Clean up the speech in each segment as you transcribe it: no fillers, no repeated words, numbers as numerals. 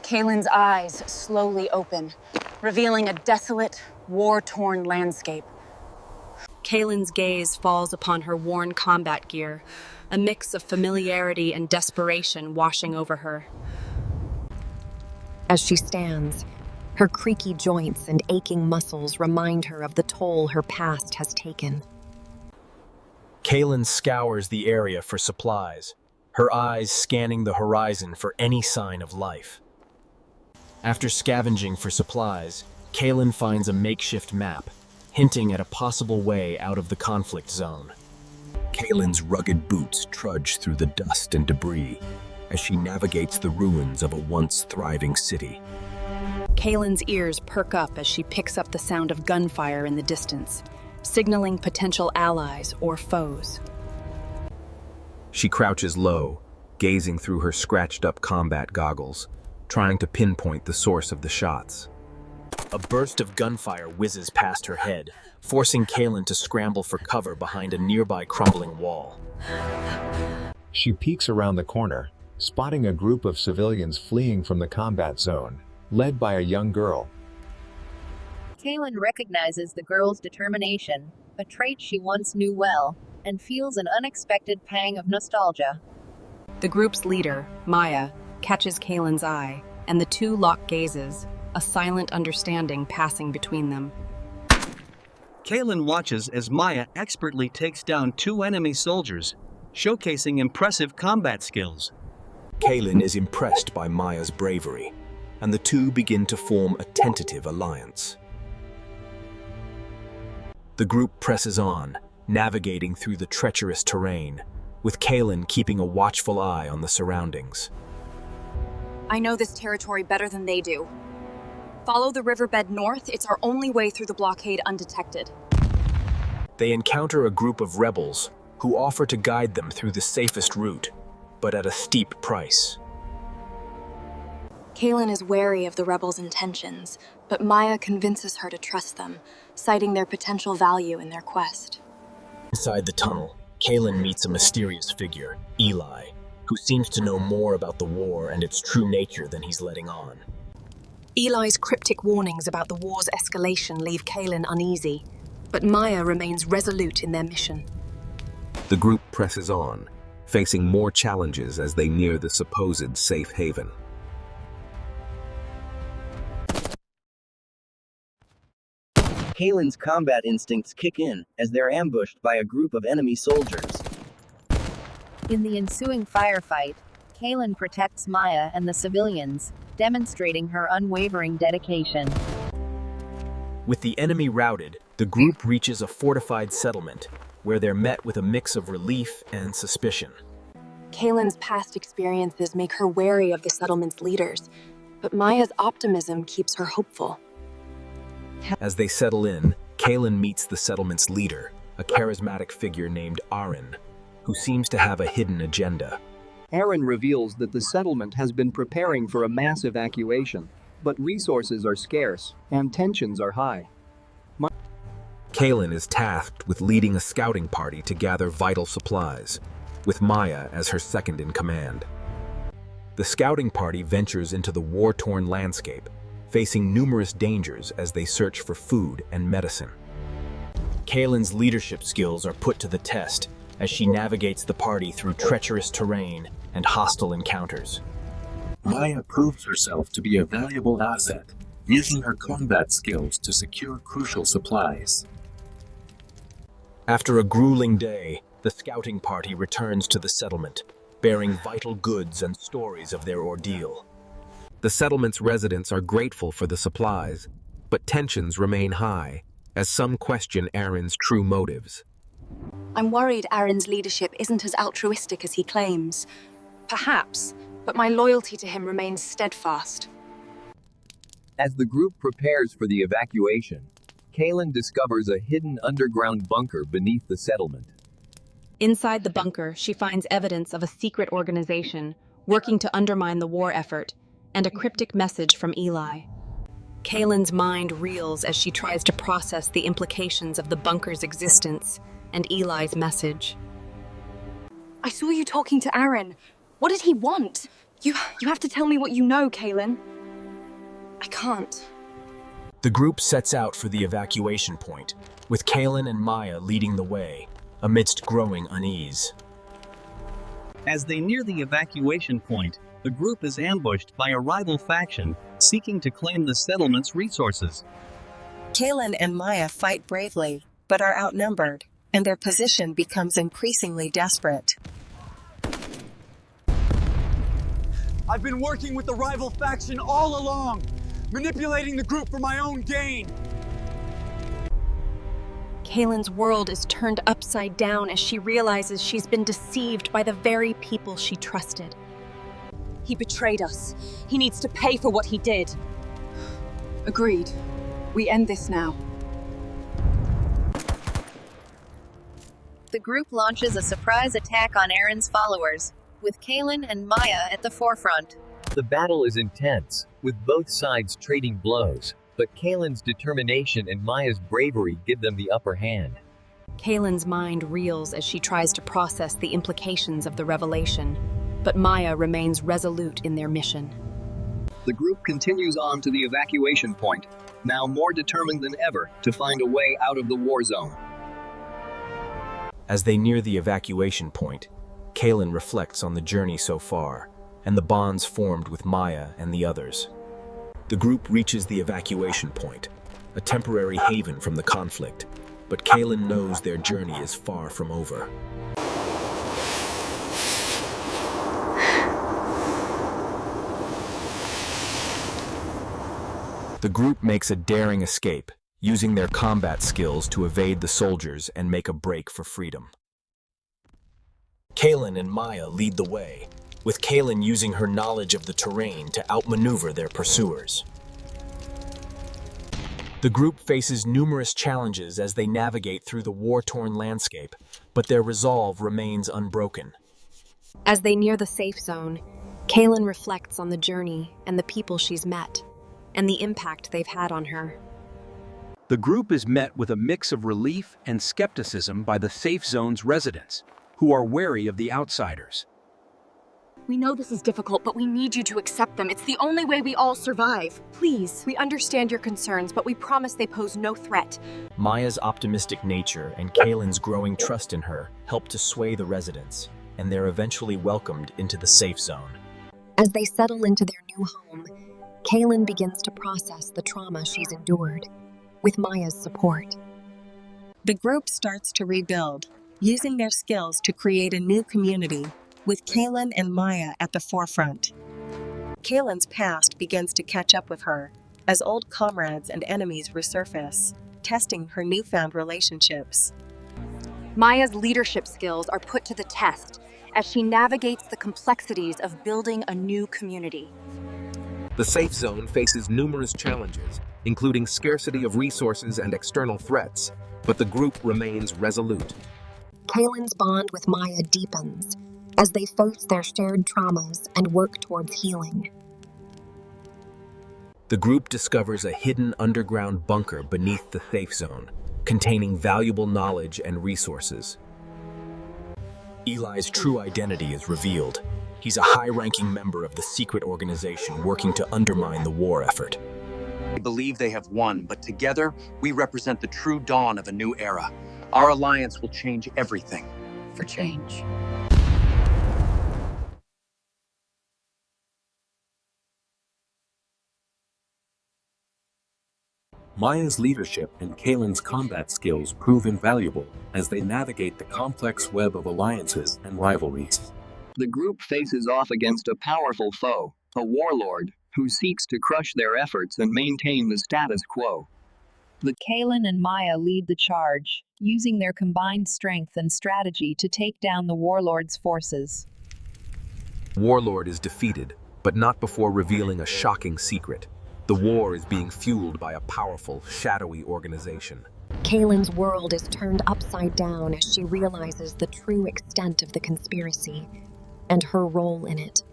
Kaylin's eyes slowly open, revealing a desolate, war-torn landscape. Kaylin's gaze falls upon her worn combat gear, a mix of familiarity and desperation washing over her. As she stands, her creaky joints and aching muscles remind her of the toll her past has taken. Kaylin scours the area for supplies, her eyes scanning the horizon for any sign of life. After scavenging for supplies, Kaylin finds a makeshift map, hinting at a possible way out of the conflict zone. Kaylin's rugged boots trudge through the dust and debris as she navigates the ruins of a once thriving city. Kaylin's ears perk up as she picks up the sound of gunfire in the distance, signaling potential allies or foes. She crouches low, gazing through her scratched-up combat goggles, trying to pinpoint the source of the shots. A burst of gunfire whizzes past her head, forcing Kaylin to scramble for cover behind a nearby crumbling wall. She peeks around the corner, spotting a group of civilians fleeing from the combat zone, led by a young girl. Kaylin recognizes the girl's determination, a trait she once knew well, and feels an unexpected pang of nostalgia. The group's leader, Maya, catches Kaylin's eye, and the two lock gazes, a silent understanding passing between them. Kaylin watches as Maya expertly takes down two enemy soldiers, showcasing impressive combat skills. Kaylin is impressed by Maya's bravery, and the two begin to form a tentative alliance. The group presses on, navigating through the treacherous terrain, with Kaylin keeping a watchful eye on the surroundings. I know this territory better than they do. Follow the riverbed north, it's our only way through the blockade undetected. They encounter a group of rebels who offer to guide them through the safest route, but at a steep price. Kaylin is wary of the rebels' intentions, but Maya convinces her to trust them, citing their potential value in their quest. Inside the tunnel, Kaylin meets a mysterious figure, Eli, who seems to know more about the war and its true nature than he's letting on. Eli's cryptic warnings about the war's escalation leave Kaylin uneasy, but Maya remains resolute in their mission. The group presses on, facing more challenges as they near the supposed safe haven. Kaylin's combat instincts kick in as they're ambushed by a group of enemy soldiers. In the ensuing firefight, Kaylin protects Maya and the civilians, demonstrating her unwavering dedication. With the enemy routed, the group reaches a fortified settlement, where they're met with a mix of relief and suspicion. Kaylin's past experiences make her wary of the settlement's leaders, but Maya's optimism keeps her hopeful. As they settle in, Kaylin meets the settlement's leader, a charismatic figure named Aaron, who seems to have a hidden agenda. Aaron reveals that the settlement has been preparing for a mass evacuation, but resources are scarce and tensions are high. Kaylin is tasked with leading a scouting party to gather vital supplies, with Maya as her second in command. The scouting party ventures into the war-torn landscape, facing numerous dangers as they search for food and medicine. Kaylin's leadership skills are put to the test as she navigates the party through treacherous terrain and hostile encounters. Maya proves herself to be a valuable asset, using her combat skills to secure crucial supplies. After a grueling day, the scouting party returns to the settlement, bearing vital goods and stories of their ordeal. The settlement's residents are grateful for the supplies, but tensions remain high, as some question Aaron's true motives. I'm worried Aaron's leadership isn't as altruistic as he claims. Perhaps, but my loyalty to him remains steadfast. As the group prepares for the evacuation, Kaylin discovers a hidden underground bunker beneath the settlement. Inside the bunker, she finds evidence of a secret organization working to undermine the war effort, and a cryptic message from Eli. Kaylin's mind reels as she tries to process the implications of the bunker's existence and Eli's message. I saw you talking to Aaron. What did he want? You have to tell me what you know, Kaylin. can't. The group sets out for the evacuation point, with Kaelin and Maya leading the way, amidst growing unease. As they near the evacuation point, the group is ambushed by a rival faction seeking to claim the settlement's resources. Kaelin and Maya fight bravely, but are outnumbered, and their position becomes increasingly desperate. I've been working with the rival faction all along, manipulating the group for my own gain. Kaelin's world is turned upside down as she realizes she's been deceived by the very people she trusted. He betrayed us. He needs to pay for what he did. Agreed. We end this now. The group launches a surprise attack on Aaron's followers, with Kaelin and Maya at the forefront. The battle is intense, with both sides trading blows, but Kaelin's determination and Maya's bravery give them the upper hand. Kaelin's mind reels as she tries to process the implications of the revelation, but Maya remains resolute in their mission. The group continues on to the evacuation point, now more determined than ever to find a way out of the war zone. As they near the evacuation point, Kaelin reflects on the journey so far, and the bonds formed with Maya and the others. The group reaches the evacuation point, a temporary haven from the conflict, but Kaelin knows their journey is far from over. The group makes a daring escape, using their combat skills to evade the soldiers and make a break for freedom. Kaelin and Maya lead the way, with Kaelin using her knowledge of the terrain to outmaneuver their pursuers. The group faces numerous challenges as they navigate through the war-torn landscape, but their resolve remains unbroken. As they near the safe zone, Kaelin reflects on the journey and the people she's met, and the impact they've had on her. The group is met with a mix of relief and skepticism by the safe zone's residents, who are wary of the outsiders. We know this is difficult, but we need you to accept them. It's the only way we all survive. Please, we understand your concerns, but we promise they pose no threat. Maya's optimistic nature and Kaelin's growing trust in her help to sway the residents, and they're eventually welcomed into the safe zone. As they settle into their new home, Kaelin begins to process the trauma she's endured, with Maya's support. The group starts to rebuild, using their skills to create a new community, with Kaelin and Maya at the forefront. Kaelin's past begins to catch up with her, as old comrades and enemies resurface, testing her newfound relationships. Maya's leadership skills are put to the test as she navigates the complexities of building a new community. The safe zone faces numerous challenges, including scarcity of resources and external threats, but the group remains resolute. Kaelin's bond with Maya deepens as they face their shared traumas and work towards healing. The group discovers a hidden underground bunker beneath the safe zone, containing valuable knowledge and resources. Eli's true identity is revealed. He's a high-ranking member of the secret organization working to undermine the war effort. We believe they have won, but together, we represent the true dawn of a new era. Our alliance will change everything. For change. Maya's leadership and Kaelin's combat skills prove invaluable as they navigate the complex web of alliances and rivalries. The group faces off against a powerful foe, a warlord, who seeks to crush their efforts and maintain the status quo. Kaelin and Maya lead the charge, using their combined strength and strategy to take down the warlord's forces. Warlord is defeated, but not before revealing a shocking secret. The war is being fueled by a powerful, shadowy organization. Kaelin's world is turned upside down as she realizes the true extent of the conspiracy and her role in it.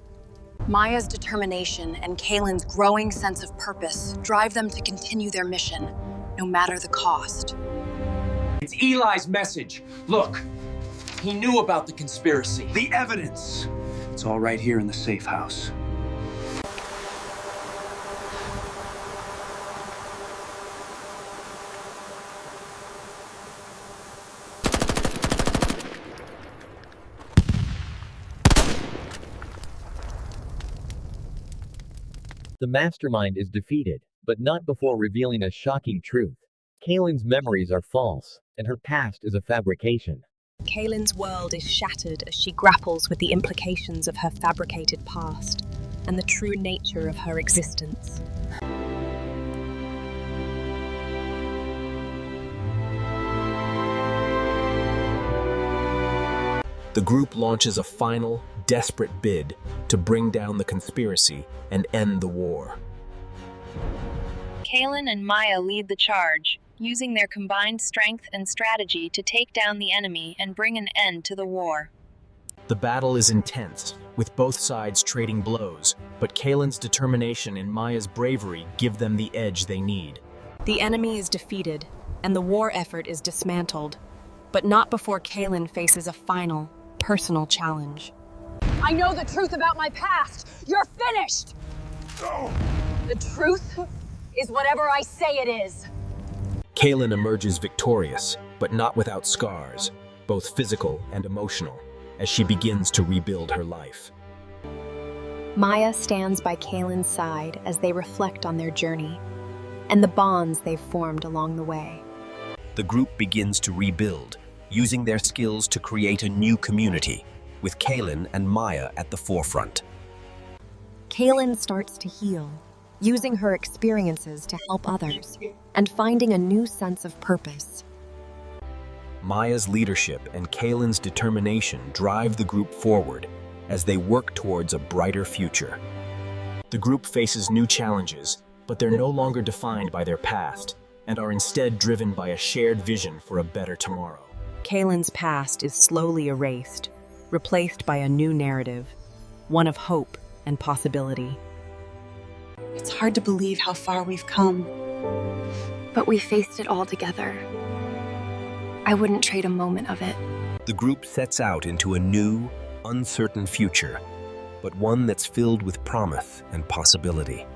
Maya's determination and Kaelin's growing sense of purpose drive them to continue their mission, no matter the cost. It's Eli's message. Look, he knew about the conspiracy. The evidence. It's all right here in the safe house. the mastermind is defeated, but not before revealing a shocking truth. Kaylin's memories are false, and her past is a fabrication. Kaylin's world is shattered as she grapples with the implications of her fabricated past and the true nature of her existence. The group launches a final, desperate bid to bring down the conspiracy and end the war. Kaylin and Maya lead the charge, using their combined strength and strategy to take down the enemy and bring an end to the war. The battle is intense, with both sides trading blows, but Kaylin's determination and Maya's bravery give them the edge they need. The enemy is defeated, and the war effort is dismantled, but not before Kaylin faces a final, personal challenge. I know the truth about my past. You're finished! The truth is whatever I say it is. Kaylin emerges victorious, but not without scars, both physical and emotional, as she begins to rebuild her life. Maya stands by Kaylin's side as they reflect on their journey and the bonds they've formed along the way. The group begins to rebuild, using their skills to create a new community, with Kaylin and Maya at the forefront. Kaylin starts to heal, using her experiences to help others and finding a new sense of purpose. Maya's leadership and Kaylin's determination drive the group forward as they work towards a brighter future. The group faces new challenges, but they're no longer defined by their past and are instead driven by a shared vision for a better tomorrow. Kaylin's past is slowly erased, replaced by a new narrative, one of hope and possibility. It's hard to believe how far we've come. But we faced it all together. I wouldn't trade a moment of it. The group sets out into a new, uncertain future, but one that's filled with promise and possibility.